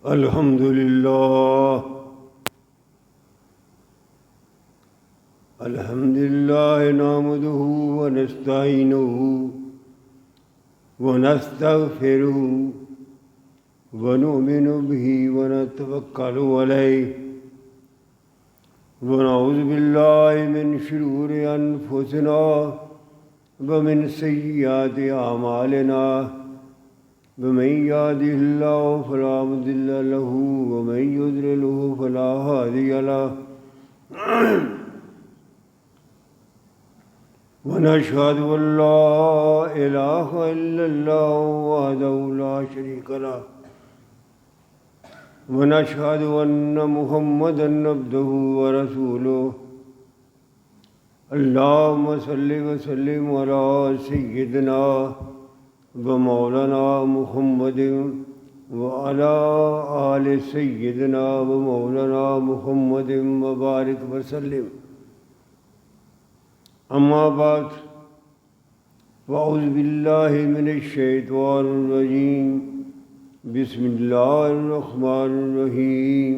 الحمد للہ نحمده ونستعینه ونستغفره ونؤمن به ونتوکل علیہ ونعوذ باللہ من شرور انفسنا ومن سیئات اعمالنا ومن يهده الله فلا مضل له ومن يضلل فلا هادي له ونشهد أن لا إله إلا الله وحده لا شريك له ونشهد أن محمدا عبده ورسوله اللهم صل وسلم على سيدنا ومولانا محمد وعلى آل سيدنا ومولانا محمد وبارك وسلم أما بعد فأعوذ بالله من الشيطان الرجيم بسم الله الرحمن الرحيم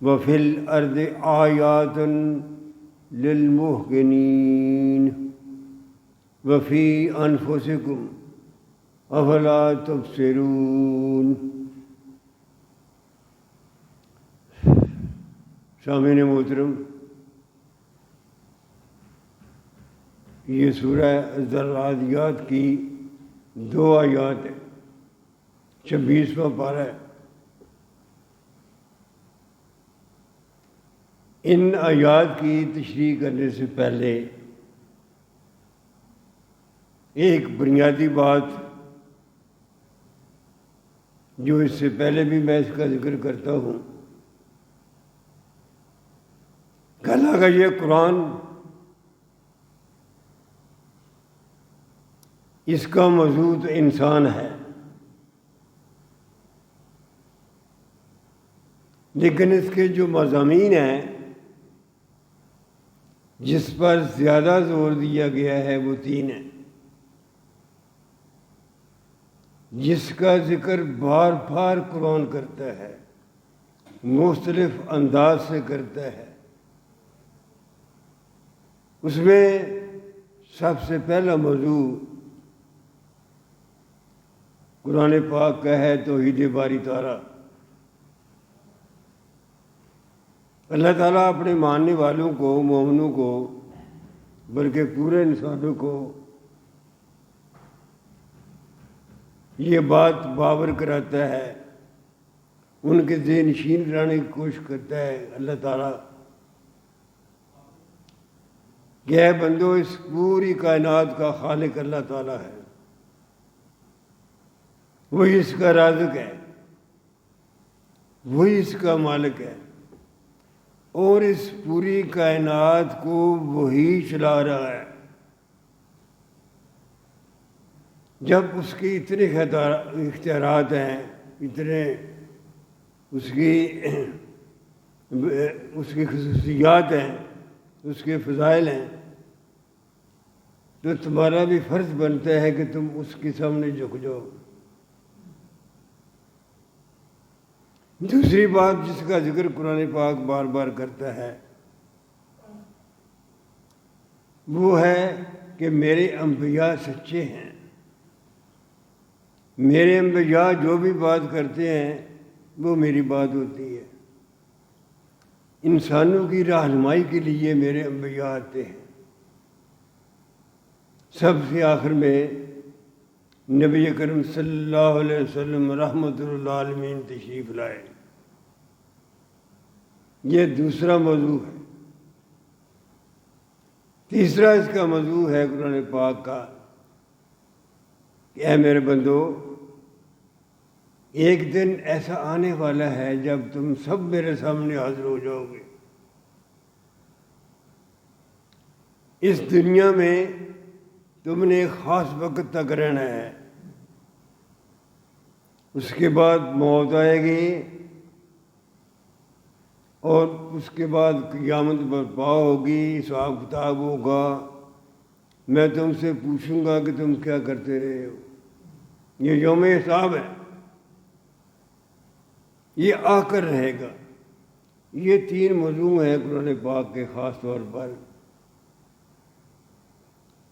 وفي الأرض آيات للموقنين وفي أنفسكم أفلا تبصرون۔ سامعین محترم، یہ سورہ الذارiyات کی 2 آیات ہے، 26واں پارہ ہے۔ ان آیات کی تشریح کرنے سے پہلے ایک بنیادی بات جو اس سے پہلے بھی میں اس کا ذکر کرتا ہوں کہ اللہ کا یہ قرآن، اس کا موضوع تو انسان ہے، لیکن اس کے جو مضامین ہیں جس پر زیادہ زور دیا گیا ہے وہ 3 ہیں، جس کا ذکر بار بار قرآن کرتا ہے، مختلف انداز سے کرتا ہے۔ اس میں سب سے پہلا موضوع قرآن پاک کا ہے توحید باری تعالیٰ۔ اللہ تعالیٰ اپنے ماننے والوں کو، مومنوں کو، بلکہ پورے انسانوں کو یہ بات باور کراتا ہے، ان کے ذہن نشین لانے کی کوشش کرتا ہے اللہ تعالیٰ کہ اے بندو، اس پوری کائنات کا خالق اللہ تعالیٰ ہے، وہی اس کا رازق ہے، وہی اس کا مالک ہے، اور اس پوری کائنات کو وہی چلا رہا ہے۔ جب اس کی اتنے اختیارات ہیں، اتنے اس کی خصوصیات ہیں، اس کے فضائل ہیں، تو تمہارا بھی فرض بنتا ہے کہ تم اس کے سامنے جھک جاؤ۔ دوسری بات جس کا ذکر قرآن پاک بار بار کرتا ہے وہ ہے کہ میرے انبیاء سچے ہیں، میرے انبیاء جو بھی بات کرتے ہیں وہ میری بات ہوتی ہے۔ انسانوں کی رہنمائی کے لیے میرے انبیاء آتے ہیں۔ سب سے آخر میں نبی اکرم صلی اللہ علیہ وسلم رحمۃ للعالمین تشریف لائے۔ یہ دوسرا موضوع ہے۔ تیسرا اس کا موضوع ہے قرآن پاک کا کہ اے میرے بندو، ایک دن ایسا آنے والا ہے جب تم سب میرے سامنے حاضر ہو جاؤ گے۔ اس دنیا میں تم نے ایک خاص وقت تک رہنا ہے، اس کے بعد موت آئے گی اور اس کے بعد قیامت برپا ہوگی، حساب کتاب ہوگا، میں تم سے پوچھوں گا کہ تم کیا کرتے رہے ہو۔ یہ یوم حساب ہے۔ یہ آ کر رہے گا۔ یہ 3 موضوع ہیں قرآن پاک کے خاص طور پر۔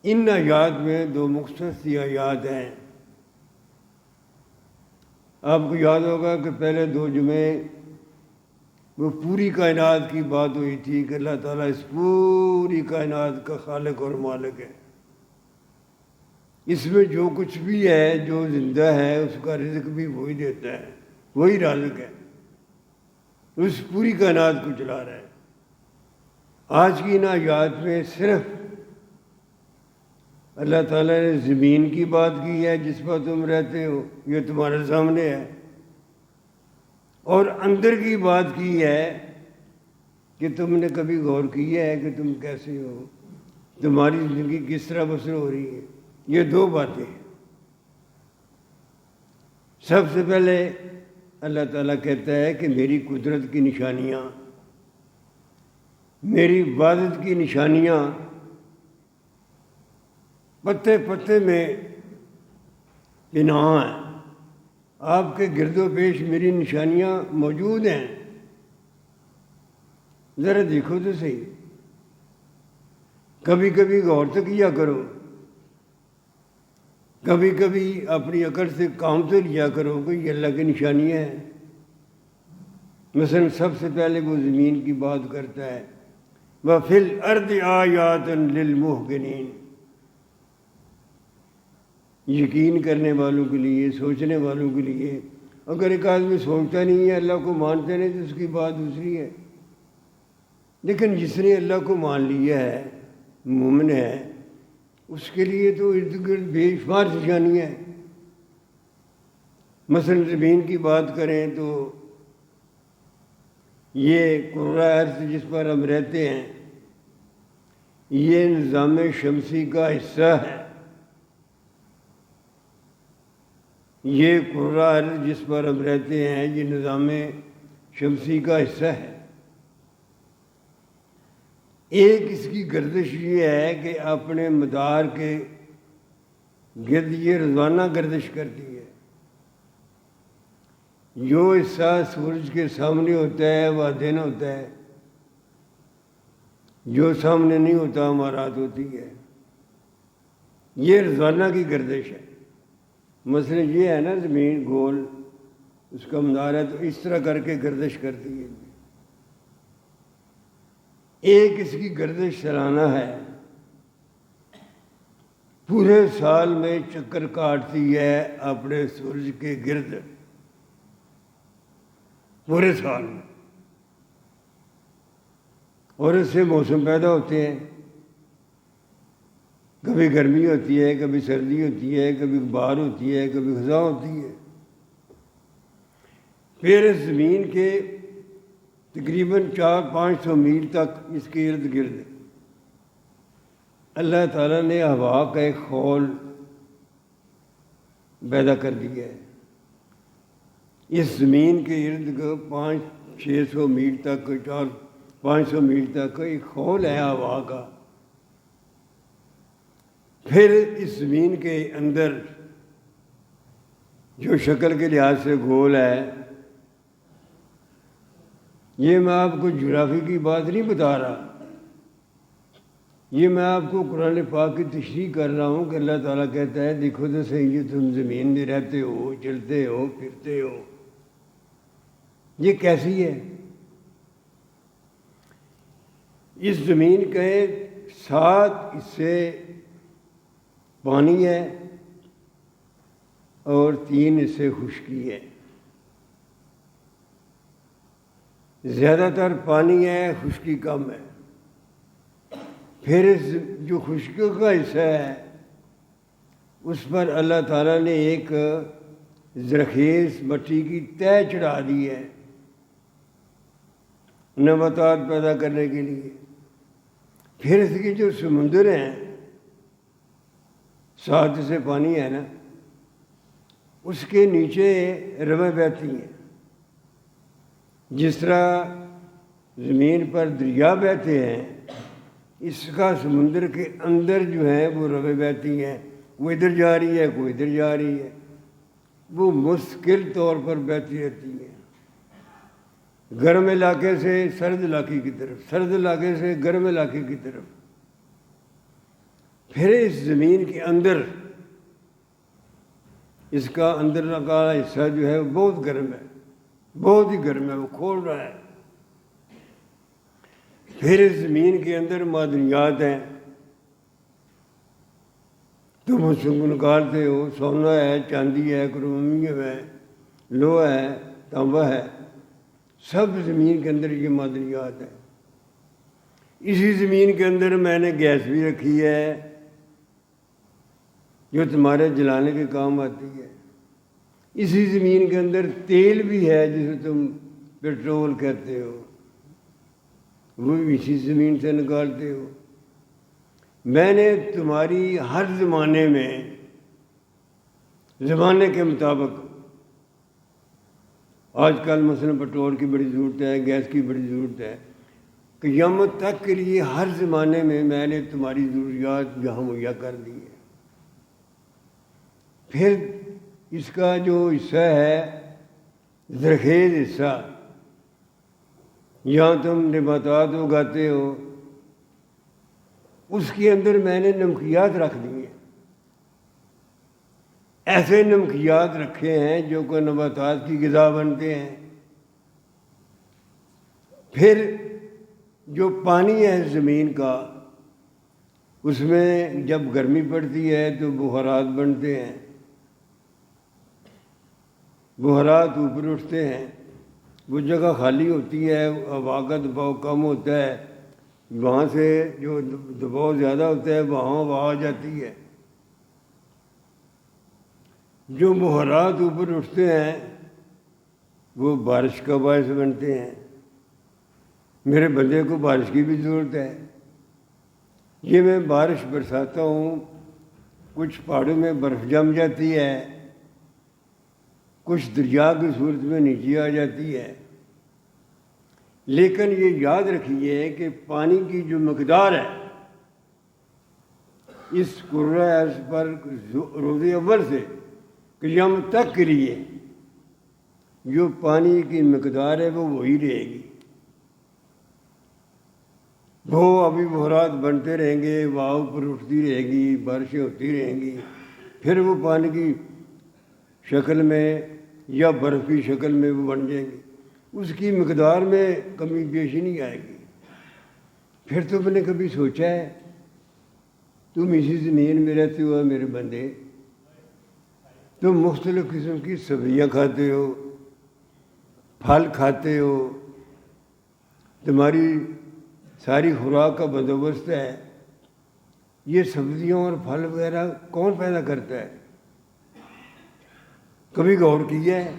ان آیات میں 2 مختصر سی آیات ہیں۔ آپ کو یاد ہوگا کہ پہلے 2 جمعے وہ پوری کائنات کی بات ہوئی تھی کہ اللہ تعالیٰ اس پوری کائنات کا خالق اور مالک ہے۔ اس میں جو کچھ بھی ہے، جو زندہ ہے، اس کا رزق بھی وہی دیتا ہے، وہی رازق ہے، اس پوری کائنات کو چلا رہا ہے۔ آج کی ان آیات میں صرف اللہ تعالیٰ نے زمین کی بات کی ہے جس پر تم رہتے ہو، یہ تمہارے سامنے ہے، اور اندر کی بات کی ہے کہ تم نے کبھی غور کیا ہے کہ تم کیسے ہو، تمہاری زندگی کس طرح بسر ہو رہی ہے۔ یہ 2 باتیں ہیں۔ سب سے پہلے اللہ تعالیٰ کہتا ہے کہ میری قدرت کی نشانیاں، میری عبادت کی نشانیاں پتے پتے میں پنہاں ہیں۔ آپ کے گرد و پیش میری نشانیاں موجود ہیں، ذرا دیکھو تو صحیح، کبھی کبھی غور تو کیا کرو، کبھی کبھی اپنی عقل سے کام تو لیا کرو کہ یہ اللہ کی نشانیاں ہیں۔ مثلا سب سے پہلے وہ زمین کی بات کرتا ہے، وَفِي الْأَرْضِ آیَاتٌ لِلْمُوقِنِينَ، یقین کرنے والوں کے لیے، سوچنے والوں کے لیے۔ اگر ایک آدمی سوچتا نہیں ہے، اللہ کو مانتے نہیں، تو اس کی بات دوسری ہے، لیکن جس نے اللہ کو مان لیا ہے، مومن ہے، اس کے لیے تو ارد گرد بے شمار نشانیاں ہیں۔ مثلا زمین کی بات کریں تو یہ کرۂ ارض جس پر ہم رہتے ہیں، یہ نظام شمسی کا حصہ ہے۔ یہ کرۂ ارض جس پر ہم رہتے ہیں، یہ نظام شمسی کا حصہ ہے۔ ایک اس کی گردش یہ ہے کہ اپنے مدار کے گرد یہ روزانہ گردش کرتی ہے۔ جو حصہ سورج کے سامنے ہوتا ہے وہ دن ہوتا ہے، جو سامنے نہیں ہوتا ہمارا رات ہوتی ہے۔ یہ روزانہ کی گردش ہے۔ مثلا یہ ہے نا زمین گول، اس کا مدار ہے، تو اس طرح کر کے گردش کرتی ہے۔ ایک اس کی گردش سالانہ ہے، پورے سال میں چکر کاٹتی ہے اپنے سورج کے گرد، پورے سال میں، اور اس سے موسم پیدا ہوتے ہیں۔ کبھی گرمی ہوتی ہے، کبھی سردی ہوتی ہے، کبھی بہار ہوتی ہے، کبھی خزاں ہوتی ہے۔ پھر اس زمین کے تقریباً 400-500 میل تک اس کے ارد گرد اللہ تعالیٰ نے ہوا کا ایک خول پیدا کر دیا ہے۔ اس زمین کے ارد گرد 500-600 میل تک، 400-500 میل تک ایک خول ہے ہوا کا۔ پھر اس زمین کے اندر جو شکل کے لحاظ سے گول ہے، یہ میں آپ کو جغرافی کی بات نہیں بتا رہا، یہ میں آپ کو قرآن پاک کی تشریح کر رہا ہوں کہ اللہ تعالیٰ کہتا ہے دیکھو تو صحیح، یہ تم زمین میں رہتے ہو، چلتے ہو، پھرتے ہو، یہ کیسی ہے؟ اس زمین کے 7 حصے پانی ہے اور 3 حصے خشکی ہے۔ زیادہ تر پانی ہے، خشکی کم ہے۔ پھر جو خشکی کا حصہ ہے اس پر اللہ تعالیٰ نے ایک زرخیز مٹی کی تہ چڑھا دی ہے نباتات پیدا کرنے کے لیے۔ پھر اس کی جو سمندر ہیں، 7 سے پانی ہے نا، اس کے نیچے رویں بہتی ہیں۔ جس طرح زمین پر دریا بہتے ہیں، اس کا سمندر کے اندر جو ہے وہ رویں بہتی ہیں، وہ ادھر جا رہی ہے، کوئی ادھر جا رہی ہے، وہ مستقل طور پر بہتی رہتی ہے۔ گرم علاقے سے سرد علاقے کی طرف، سرد علاقے سے گرم علاقے کی طرف. پھر اس زمین کے اندر اس کا اندر کا حصہ جو ہے وہ بہت گرم ہے، بہت ہی گرم ہے، وہ کھول رہا ہے. پھر اس زمین کے اندر معدنیات ہیں، تم اس کو نکالتے ہو، سونا ہے، چاندی ہے، کرومیم ہے، لوہا ہے، تانبا ہے، سب زمین کے اندر یہ معدنیات ہیں. اسی زمین کے اندر میں نے گیس بھی رکھی ہے جو تمہارے جلانے کے کام آتی ہے. اسی زمین کے اندر تیل بھی ہے جسے تم پیٹرول کہتے ہو، وہ بھی اسی زمین سے نکالتے ہو. میں نے تمہاری ہر زمانے میں زمانے کے مطابق، آج کل مثلا پیٹرول کی بڑی ضرورت ہے، گیس کی بڑی ضرورت ہے، قیامت تک کے لیے ہر زمانے میں نے تمہاری ضروریات یہاں مہیا کر دی ہے. پھر اس کا جو حصہ ہے زرخیز حصہ، یہاں تم نباتات اگاتے ہو، اس کے اندر میں نے نمکیات رکھ دی ہیں. ایسے نمکیات رکھے ہیں جو کہ نباتات کی غذا بنتے ہیں. پھر جو پانی ہے زمین کا، اس میں جب گرمی پڑتی ہے تو بخارات بنتے ہیں، بخارات اوپر اٹھتے ہیں. وہ جگہ خالی ہوتی ہے، ہوا کا دباؤ کم ہوتا ہے، وہاں سے جو دباؤ زیادہ ہوتا ہے وہاں ہوا آ جاتی ہے. جو بخارات اوپر اٹھتے ہیں وہ بارش کا باعث بنتے ہیں. میرے بندے کو بارش کی بھی ضرورت ہے. یہ میں بارش برساتا ہوں، کچھ پہاڑوں میں برف جم جاتی ہے، کچھ دریا کی صورت میں نیچے آ جاتی ہے. لیکن یہ یاد رکھیے کہ پانی کی جو مقدار ہے اس کرۂ ارض پر روز اول سے قیامت تک کے لیے جو پانی کی مقدار ہے وہ وہی رہے گی. وہ ابھی بخارات بنتے رہیں گے، ہوا اوپر اٹھتی رہے گی، بارشیں ہوتی رہیں گی، پھر وہ پانی کی شکل میں یا برف کی شکل میں وہ بن جائیں گی. اس کی مقدار میں کمی بیشی نہیں آئے گی. پھر تم نے کبھی سوچا ہے، تم اسی زمین میں رہتے ہو میرے بندے، تم مختلف قسم کی سبزیاں کھاتے ہو، پھل کھاتے ہو، تمہاری ساری خوراک کا بندوبست ہے. یہ سبزیاں اور پھل وغیرہ کون پیدا کرتا ہے؟ کبھی غور کیا ہے؟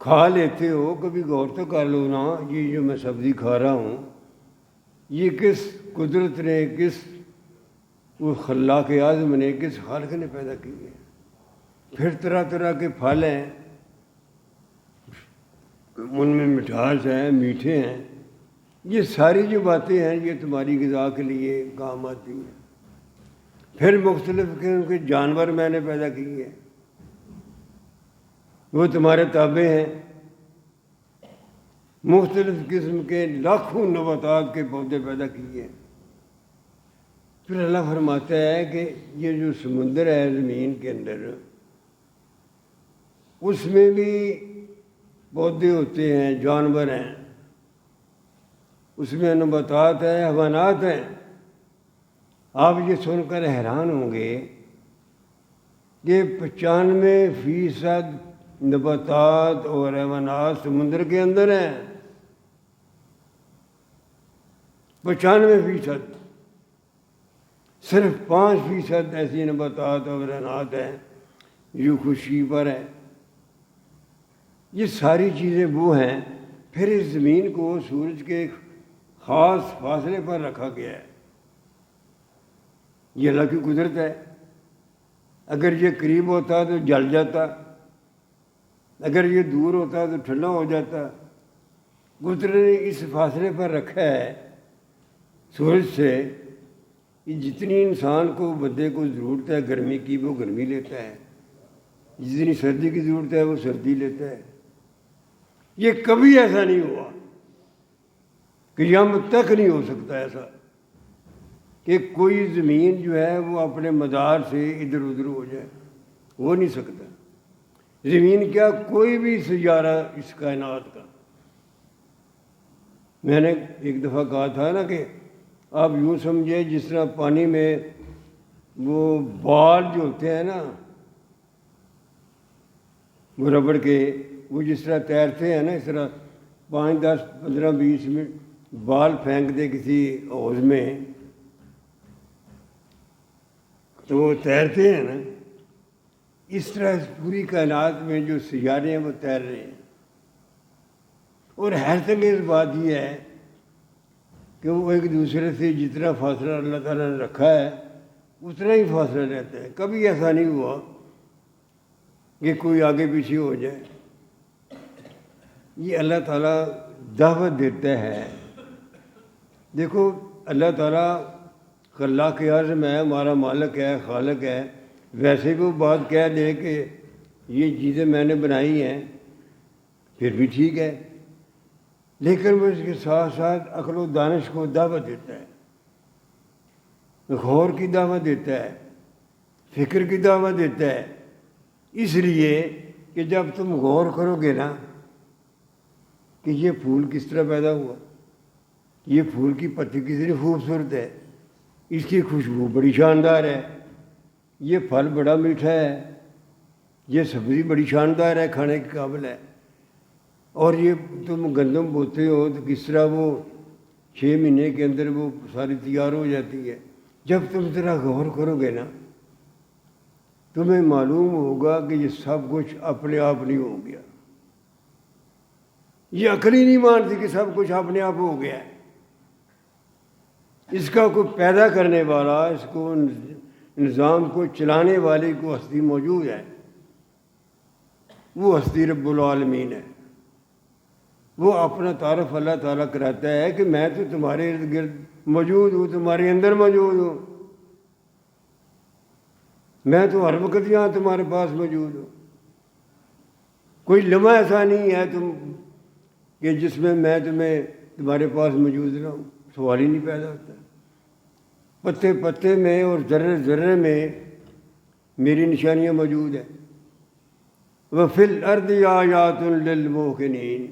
کھا لیتے ہو، کبھی غور تو کر لو نا، یہ جو میں سبزی کھا رہا ہوں یہ کس قدرت نے، کس وہ خلاق اعظم نے، کس خالق نے پیدا کی ہے. پھر طرح طرح کے پھل ہیں، ان میں مٹھاس ہے، میٹھے ہیں. یہ ساری جو باتیں ہیں یہ تمہاری غذا کے لیے کام آتی ہیں. پھر مختلف قسم کے جانور میں نے پیدا کیے ہیں، وہ تمہارے تابع ہیں. مختلف قسم کے لاکھوں نباتات کے پودے پیدا کیے ہیں. پھر اللہ فرماتا ہے کہ یہ جو سمندر ہے زمین کے اندر، اس میں بھی پودے ہوتے ہیں، جانور ہیں، اس میں نباتات ہیں، حیوانات ہیں. آپ یہ سن کر حیران ہوں گے کہ 95% نباتات اور حیوانات سمندر کے اندر ہیں. 95%. صرف 5% ایسی نباتات اور حیوانات ہیں جو خشکی پر ہیں. یہ ساری چیزیں وہ ہیں. پھر اس زمین کو سورج کے خاص فاصلے پر رکھا گیا ہے. یہ اللہ کی قدرت ہے. اگر یہ قریب ہوتا تو جل جاتا، اگر یہ دور ہوتا تو ٹھنڈا ہو جاتا. قدرت نے اس فاصلے پر رکھا ہے سورج سے کہ جتنی انسان کو، بندے کو ضرورت ہے گرمی کی وہ گرمی لیتا ہے، جتنی سردی کی ضرورت ہے وہ سردی لیتا ہے. یہ کبھی ایسا نہیں ہوا، قیامت تک نہیں ہو سکتا ایسا کہ کوئی زمین جو ہے وہ اپنے مدار سے ادھر ادھر ہو جائے، ہو نہیں سکتا۔ زمین کیا، کوئی بھی سیارہ اس کائنات کا۔ میں نے ایک دفعہ کہا تھا نا کہ آپ یوں سمجھے جس طرح پانی میں وہ بال جو ہوتے ہیں نا وہ ربڑ کے، وہ جس طرح تیرتے ہیں نا، اس طرح 5 10 15 20 منٹ بال پھینک دے کسی حوض میں تو وہ تیرتے ہیں نا، اس طرح پوری کائنات میں جو سیارے ہیں وہ تیر رہے ہیں۔ اور حیرت انگیز بات یہ ہے کہ وہ ایک دوسرے سے جتنا فاصلہ اللہ تعالیٰ نے رکھا ہے اتنا ہی فاصلہ رہتا ہے، کبھی ایسا نہیں ہوا کہ کوئی آگے پیچھے ہو جائے۔ یہ اللہ تعالیٰ دعوت دیتا ہے۔ دیکھو اللہ تعالیٰ خلاق اعظم ہے، ہمارا مالک ہے، خالق ہے، ویسے بھی وہ بات کہہ دے کہ یہ چیزیں میں نے بنائی ہیں پھر بھی ٹھیک ہے، لیکن وہ اس کے ساتھ ساتھ عقل و دانش کو دعوت دیتا ہے، غور کی دعوت دیتا ہے، فکر کی دعوت دیتا ہے، اس لیے کہ جب تم غور کرو گے نا کہ یہ پھول کس طرح پیدا ہوا، یہ پھول کی پتی کتنی خوبصورت ہے، اس کی خوشبو بڑی شاندار ہے، یہ پھل بڑا میٹھا ہے، یہ سبزی بڑی شاندار ہے، کھانے کے قابل ہے، اور یہ تم گندم بوتے ہو تو کس طرح وہ 6 مہینے کے اندر وہ ساری تیار ہو جاتی ہے۔ جب تم ذرا غور کرو گے نا تمہیں معلوم ہوگا کہ یہ سب کچھ اپنے آپ نہیں ہو گیا، یہ عقل ہی نہیں مانتی کہ سب کچھ اپنے آپ ہو گیا ہے۔ اس کا کوئی پیدا کرنے والا، اس کو نظام کو چلانے والی کو ہستی موجود ہے، وہ ہستی رب العالمین ہے۔ وہ اپنا تعارف اللہ تعالیٰ کراتا ہے کہ میں تو تمہارے ارد گرد موجود ہوں، تمہارے اندر موجود ہوں، میں تو ہر وقت یہاں تمہارے پاس موجود ہوں۔ کوئی لمحہ ایسا نہیں ہے تم کہ جس میں تمہارے پاس موجود نہ ہوں، سوال ہی نہیں پیدا ہوتا۔ پتے پتے میں اور ذرے ذرے میں میری نشانیاں موجود ہیں۔ وَفِي الْأَرْضِ آیَاتٌ لِّلْمُوقِنِينَ،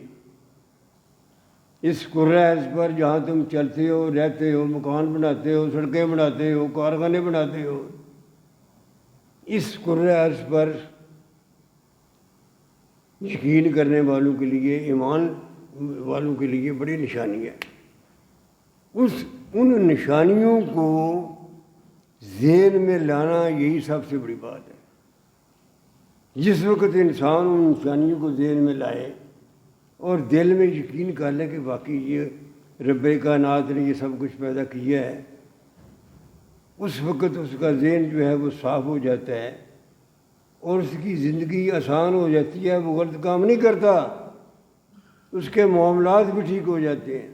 اس کرۂ پر جہاں تم چلتے ہو، رہتے ہو، مکان بناتے ہو، سڑکیں بناتے ہو، کارخانے بناتے ہو، اس کرۂ پر یقین کرنے والوں کے لیے، ایمان والوں کے لیے بڑی نشانی ہے۔ ان نشانیوں کو ذہن میں لانا یہی سب سے بڑی بات ہے۔ جس وقت انسان ان نشانیوں کو ذہن میں لائے اور دل میں یقین کر لے کہ واقعی یہ رب کائنات نے یہ سب کچھ پیدا کیا ہے، اس وقت اس کا ذہن جو ہے وہ صاف ہو جاتا ہے اور اس کی زندگی آسان ہو جاتی ہے، وہ غلط کام نہیں کرتا، اس کے معاملات بھی ٹھیک ہو جاتے ہیں۔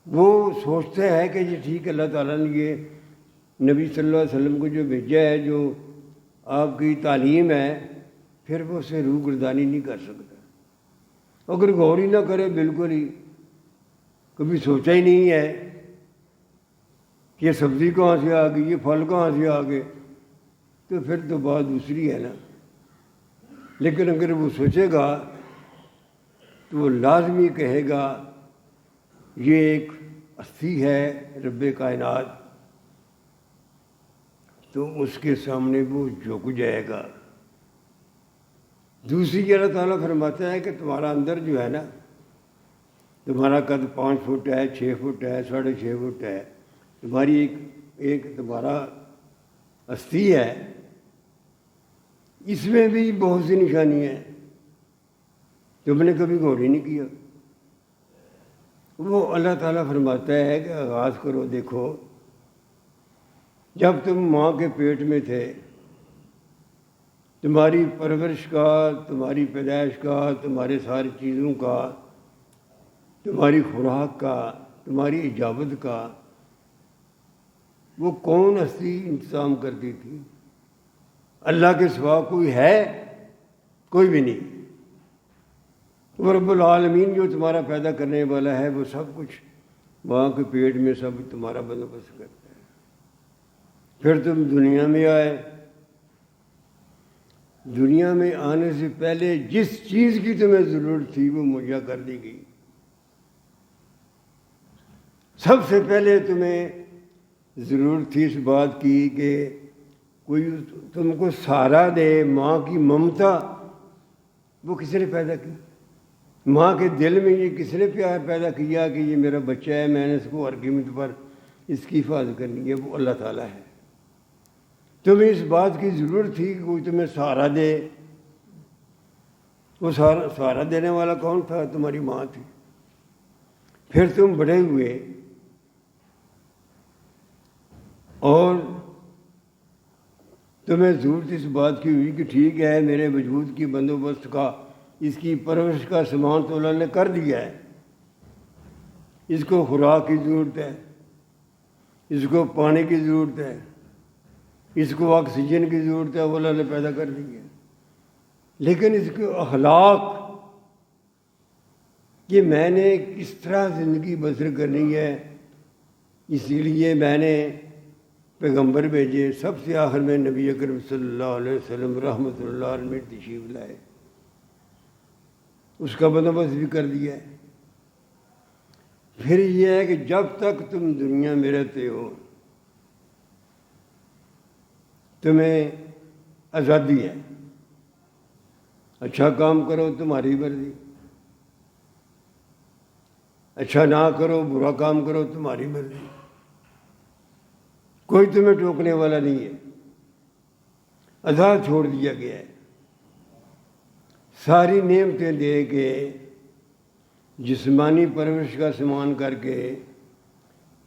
وہ سوچتا ہے کہ یہ ٹھیک ہے، اللہ تعالیٰ نے یہ نبی صلی اللہ علیہ وسلم کو جو بھیجا ہے، جو آپ کی تعلیم ہے، پھر وہ اسے روح گردانی نہیں کر سکتا۔ اگر غور ہی نہ کرے، بالکل ہی کبھی سوچا ہی نہیں ہے کہ یہ سبزی کہاں سے آ گئی، یہ پھل کہاں سے آ گئے، تو پھر تو بات دوسری ہے نا۔ لیکن اگر وہ سوچے گا تو وہ لازمی کہے گا یہ ایک ہستی ہے رب کائنات، تو اس کے سامنے وہ جھک جائے گا۔ دوسری اللہ تعالیٰ فرماتا ہے کہ تمہارا اندر جو ہے نا، تمہارا قد 5 فٹ ہے، 6 فٹ ہے، 6.5 فٹ ہے، تمہاری ایک تمہارا ہستی ہے، اس میں بھی بہت سی نشانیاں ہیں، تم نے کبھی غور ہی نہیں کیا۔ وہ اللہ تعالیٰ فرماتا ہے کہ آغاز کرو، دیکھو جب تم ماں کے پیٹ میں تھے، تمہاری پرورش کا، تمہاری پیدائش کا، تمہارے ساری چیزوں کا، تمہاری خوراک کا، تمہاری اجابت کا، وہ کون ہستی انتظام کرتی تھی؟ اللہ کے سوا کوئی ہے؟ کوئی بھی نہیں۔ وہ رب العالمین جو تمہارا پیدا کرنے والا ہے وہ سب کچھ وہاں کے پیٹ میں سب تمہارا بندوبست کرتا ہے. پھر تم دنیا میں آئے. دنیا میں آنے سے پہلے جس چیز کی تمہیں ضرورت تھی وہ مہیا کر دی گئی. سب سے پہلے تمہیں ضرورت تھی اس بات کی کہ کوئی تم کو سہارا دے. ماں کی ممتا وہ کس نے پیدا کی؟ ماں کے دل میں یہ کس نے پیار پیدا کیا کہ یہ میرا بچہ ہے، میں نے اس کو ہر قیمت پر اس کی حفاظت کرنی ہے؟ وہ اللہ تعالیٰ ہے. تمہیں اس بات کی ضرورت تھی کہ کوئی تمہیں سہارا دے. وہ سہارا دینے والا کون تھا؟ تمہاری ماں تھی. پھر تم بڑے ہوئے اور تمہیں ضرورت اس بات کی ہوئی کہ ٹھیک ہے میرے وجود کی بندوبست کا، اس کی پرورش کا سامان تو اللہ نے کر دیا ہے. اس کو خوراک کی ضرورت ہے، اس کو پانی کی ضرورت ہے، اس کو آکسیجن کی ضرورت ہے، وہ اللہ نے پیدا کر دی ہے. لیکن اس کے اخلاق کہ میں نے کس طرح زندگی بسر کرنی ہے، اسی لیے میں نے پیغمبر بھیجے. سب سے آخر میں نبی اکرم صلی اللہ علیہ وسلم رحمۃ اللہ علیہ تشریف لائے. اس کا بندوبست بھی کر دیا ہے. پھر یہ ہے کہ جب تک تم دنیا میں رہتے ہو تمہیں آزادی ہے. اچھا کام کرو تمہاری مرضی، اچھا نہ کرو، برا کام کرو تمہاری مرضی. کوئی تمہیں ٹوکنے والا نہیں ہے. آزاد چھوڑ دیا گیا ہے. ساری نعمتیں دے کے، جسمانی پرورش کا سامان کر کے،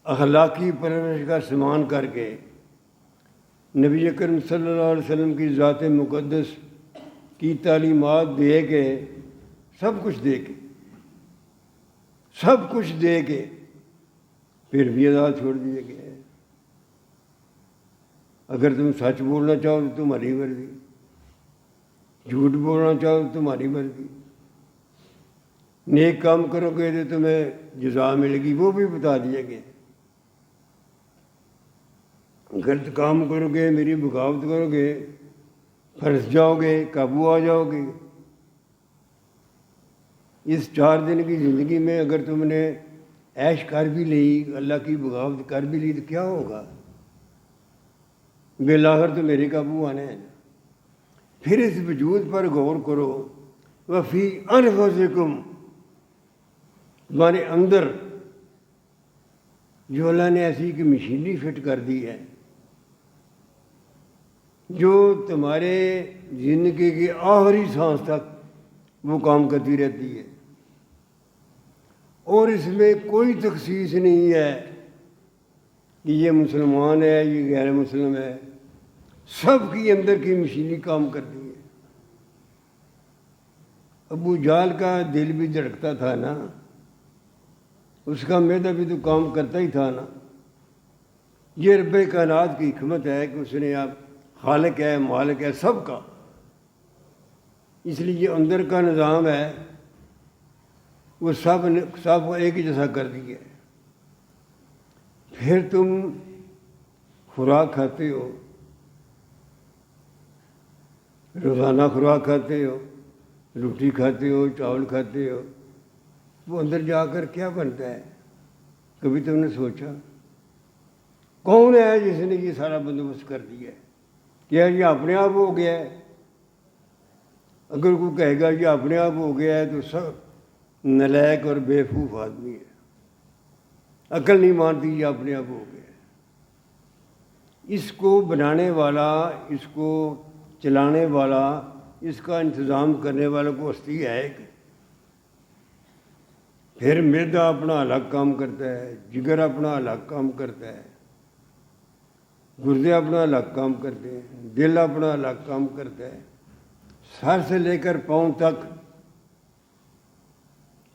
اخلاقی پرورش کا سامان کر کے، نبی اکرم صلی اللہ علیہ وسلم کی ذات مقدس کی تعلیمات دے کے، سب کچھ دے کے، سب کچھ دے کے پھر بھی آزاد چھوڑ دیا گیا ہے. اگر تم سچ بولنا چاہو تو تمہاری مرضی، جھوٹ بولنا چاہو تو تمہاری مرضی. نیک کام کرو گے تو تمہیں جزا ملے گی، وہ بھی بتا دیا گیا. غلط کام کرو گے، میری بغاوت کرو گے، پھنس جاؤ گے، قابو آ جاؤ گے. اس 4 دن کی زندگی میں اگر تم نے عیش کر بھی لی، اللہ کی بغاوت کر بھی لی تو کیا ہوگا؟ بالآخر تو میرے قابو آنے ہیں. پھر اس وجود پر غور کرو. وفی انفسکم، تمہارے اندر جو اللہ نے ایسی کہ مشینری فٹ کر دی ہے جو تمہارے زندگی کی آخری سانس تک وہ کام کرتی رہتی ہے، اور اس میں کوئی تخصیص نہیں ہے کہ یہ مسلمان ہے، یہ غیر مسلم ہے. سب کی اندر کی مشینری کام کرتی ہے. ابو جہل کا دل بھی دھڑکتا تھا نا، اس کا معدہ بھی تو کام کرتا ہی تھا نا. یہ رب کائنات کی حکمت ہے کہ اس نے آپ خالق ہے، مالک ہے سب کا. اس لیے یہ اندر کا نظام ہے وہ سب ایک ہی جیسا کر دیا ہے. پھر تم خوراک کھاتے ہو، روزانہ خوراک کھاتے ہو، روٹی کھاتے ہو، چاول کھاتے ہو. وہ اندر جا کر کیا بنتا ہے؟ کبھی تم نے سوچا؟ کون ہے جس نے یہ سارا بندوبست کر دیا ہے؟ کیا یہ اپنے آپ ہو گیا ہے؟ اگر کوئی کہے گا یہ اپنے آپ ہو گیا ہے تو سب نالائق اور بیوقوف آدمی ہے. عقل نہیں مانتی یہ اپنے آپ ہو گیا ہے. اس کو بنانے والا، اس کو چلانے والا، اس کا انتظام کرنے والا کو ہستی ہے کہ پھر معدہ اپنا الگ کام کرتا ہے، جگر اپنا الگ کام کرتا ہے، گردے اپنا الگ کام کرتے ہیں، دل اپنا الگ کام کرتا ہے. سر سے لے کر پاؤں تک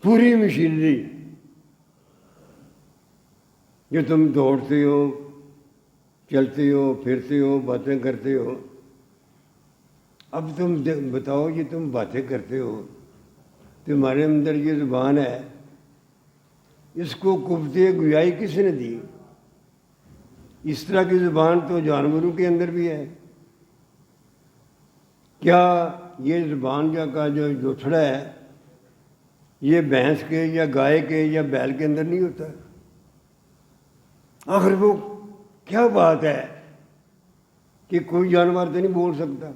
پوری مشینری. جو تم دوڑتے ہو، چلتے ہو، پھرتے ہو، باتیں کرتے ہو. اب تم بتاؤ یہ تم باتیں کرتے ہو تمہارے اندر یہ زبان ہے، اس کو قوت گویائی کس نے دی؟ اس طرح کی زبان تو جانوروں کے اندر بھی ہے۔ کیا یہ زبان کا جو جوتھڑا ہے یہ بھینس کے یا گائے کے یا بیل کے اندر نہیں ہوتا؟ آخر وہ کیا بات ہے کہ کوئی جانور تو نہیں بول سکتا،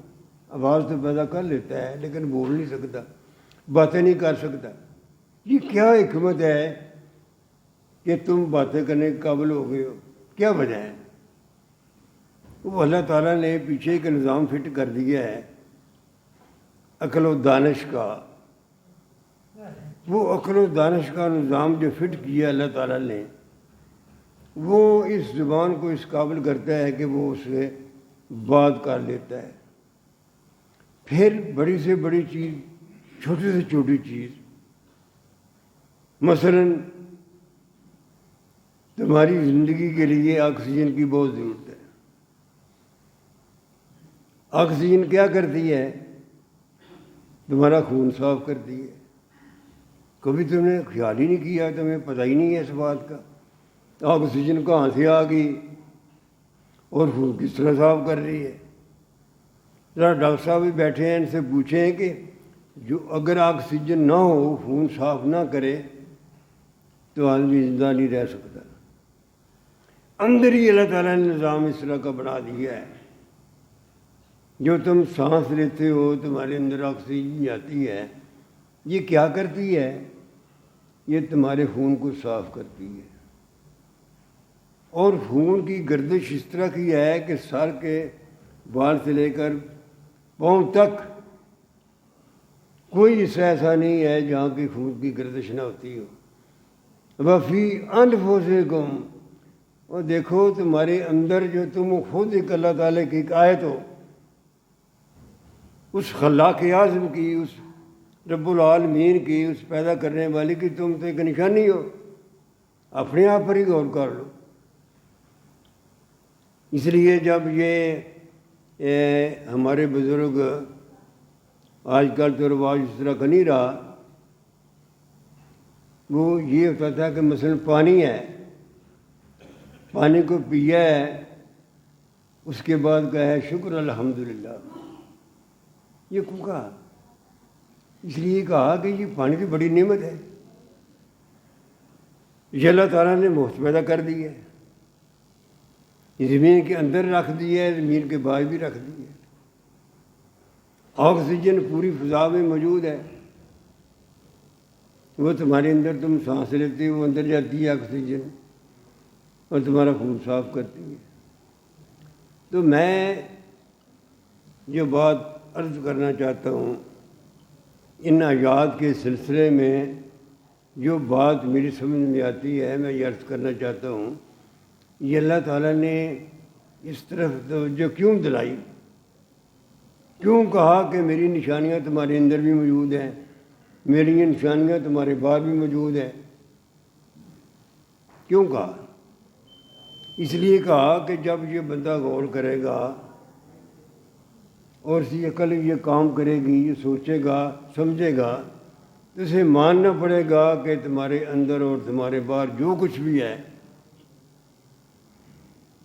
آواز تو پیدا کر لیتا ہے لیکن بول نہیں سکتا، باتیں نہیں کر سکتا۔ یہ کیا حکمت ہے کہ تم باتیں کرنے کے قابل ہو گئے ہو؟ کیا وجہ ہے؟ وہ اللہ تعالیٰ نے پیچھے ایک نظام فٹ کر دیا ہے عقل و دانش کا۔ وہ عقل و دانش کا نظام جو فٹ کیا اللہ تعالیٰ نے، وہ اس زبان کو اس قابل کرتا ہے کہ وہ اس سے بات کر لیتا ہے۔ پھر بڑی سے بڑی چیز، چھوٹی سے چھوٹی چیز، مثلاً تمہاری زندگی کے لیے آکسیجن کی بہت ضرورت ہے۔ آکسیجن کیا کرتی ہے؟ تمہارا خون صاف کرتی ہے۔ کبھی تم نے خیال ہی نہیں کیا، تمہیں پتہ ہی نہیں ہے اس بات کا آکسیجن کہاں سے آ گئی اور خون کس طرح صاف کر رہی ہے۔ ذرا ڈاکٹر صاحب بھی بیٹھے ہیں، ان سے پوچھیں کہ جو اگر آکسیجن نہ ہو، خون صاف نہ کرے تو آدمی زندہ نہیں رہ سکتا۔ اندر ہی اللہ تعالیٰ نے نظام اس طرح کا بنا دیا ہے، جو تم سانس لیتے ہو تمہارے اندر آکسیجن جاتی ہے، یہ کیا کرتی ہے؟ یہ تمہارے خون کو صاف کرتی ہے۔ اور خون کی گردش اس طرح کی ہے کہ سر کے بال سے لے کر پاؤں تک کوئی حصہ ایسا نہیں ہے جہاں کی خون کی گردش نہ ہوتی ہو۔ وفی انفسکم، اور دیکھو تمہارے اندر جو تم خود ایک اللہ تعالیٰ کی ایک آیت ہو، اس خلاق اعظم کی، اس رب العالمین کی، اس پیدا کرنے والے کی تم تو ایک نشانی ہو۔ اپنے آپ پر ہی غور کر لو۔ اس لیے جب یہ ہمارے بزرگ، آج کل تو رواج اس طرح کا نہیں رہا، وہ یہ ہوتا تھا کہ مثلا پانی ہے، پانی کو پیا ہے، اس کے بعد کہا ہے شکر الحمدللہ۔ یہ کیوں کہا؟ اس لیے کہا کہ یہ پانی کی بڑی نعمت ہے، یہ اللہ تعالیٰ نے مفت پیدا کر دی ہے، زمین کے اندر رکھ دی ہے، زمین کے باہر بھی رکھ دی ہے۔ آکسیجن پوری فضا میں موجود ہے، وہ تمہارے اندر تم سانس لیتے ہو، وہ اندر جاتی ہے آکسیجن اور تمہارا خون صاف کرتی ہے۔ تو میں جو بات عرض کرنا چاہتا ہوں، ان آیات کے سلسلے میں جو بات میری سمجھ میں آتی ہے میں یہ عرض کرنا چاہتا ہوں، یہ اللہ تعالیٰ نے اس طرف توجہ کیوں دلائی؟ کیوں کہا کہ میری نشانیاں تمہارے اندر بھی موجود ہیں، میری یہ نشانیاں تمہارے باہر بھی موجود ہیں؟ کیوں کہا؟ اس لیے کہا کہ جب یہ بندہ غور کرے گا اور اس کی عقل یہ کام کرے گی، یہ سوچے گا، سمجھے گا، تو اسے ماننا پڑے گا کہ تمہارے اندر اور تمہارے باہر جو کچھ بھی ہے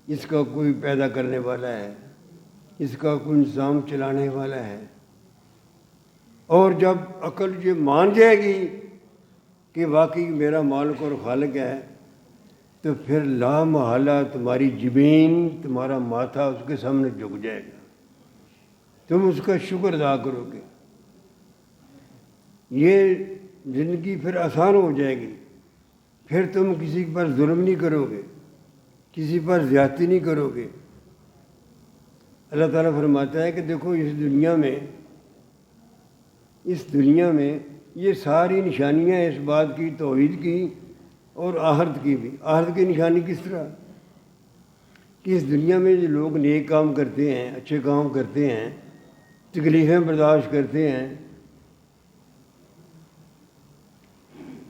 اس کا کوئی پیدا کرنے والا ہے، اس کا کوئی نظام چلانے والا ہے۔ اور جب عقل یہ مان جائے گی کہ واقعی میرا مالک اور خالق ہے، تو پھر لا محالہ تمہاری جبین، تمہارا ماتھا اس کے سامنے جھک جائے گا، تم اس کا شکر ادا کرو گے، یہ زندگی پھر آسان ہو جائے گی، پھر تم کسی پر ظلم نہیں کرو گے، کسی پر زیادتی نہیں کرو گے۔ اللہ تعالیٰ فرماتا ہے کہ دیکھو اس دنیا میں یہ ساری نشانیاں اس بات کی، توحید کی اور آخرت کی بھی۔ آخرت کی نشانی کس طرح کہ اس دنیا میں جو لوگ نیک کام کرتے ہیں، اچھے کام کرتے ہیں، تکلیفیں برداشت کرتے ہیں،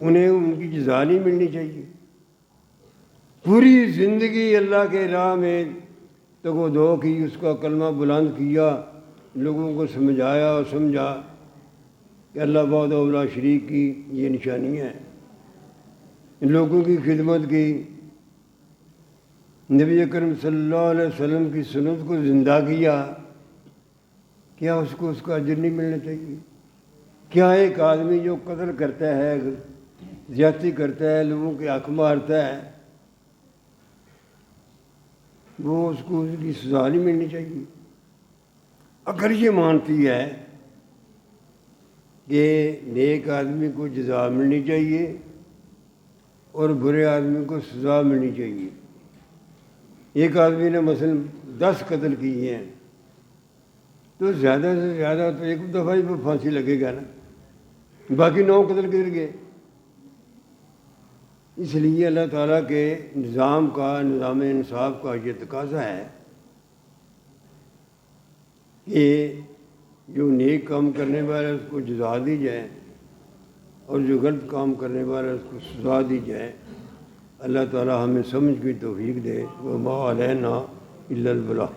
انہیں ان کی جزا نہیں ملنی چاہیے۔ پوری زندگی اللہ کے راہ میں تگ و دو کی، اس کا کلمہ بلند کیا، لوگوں کو سمجھایا اور سمجھا، کہ اللہ وحدہ لا شریک کی یہ نشانی ہے، لوگوں کی خدمت کی، نبی اکرم صلی اللہ علیہ وسلم کی سنت کو زندہ کیا، کیا اس کو اس کا اجر نہیں ملنا چاہیے؟ کیا ایک آدمی جو قتل کرتا ہے، زیادتی کرتا ہے، لوگوں کے حق مارتا ہے، وہ اس کو اس کی سزا نہیں ملنی چاہیے؟ اگر یہ مانتی ہے کہ نیک آدمی کو جزا ملنی چاہیے اور برے آدمی کو سزا ملنی چاہیے، ایک آدمی نے مثلا 10 قتل کیے ہیں تو زیادہ سے زیادہ تو ایک دفعہ ہی پھانسی لگے گا نا، باقی 9 قتل کر گئے۔ اس لیے اللہ تعالیٰ کے نظام انصاف کا یہ تقاضا ہے کہ جو نیک کام کرنے والا ہے اس کو جزا دی جائے اور جو غلط کام کرنے والا ہے اس کو سزا دی جائے۔ اللہ تعالیٰ ہمیں سمجھ کی توفیق دے۔ وما علینا الا البلاغ۔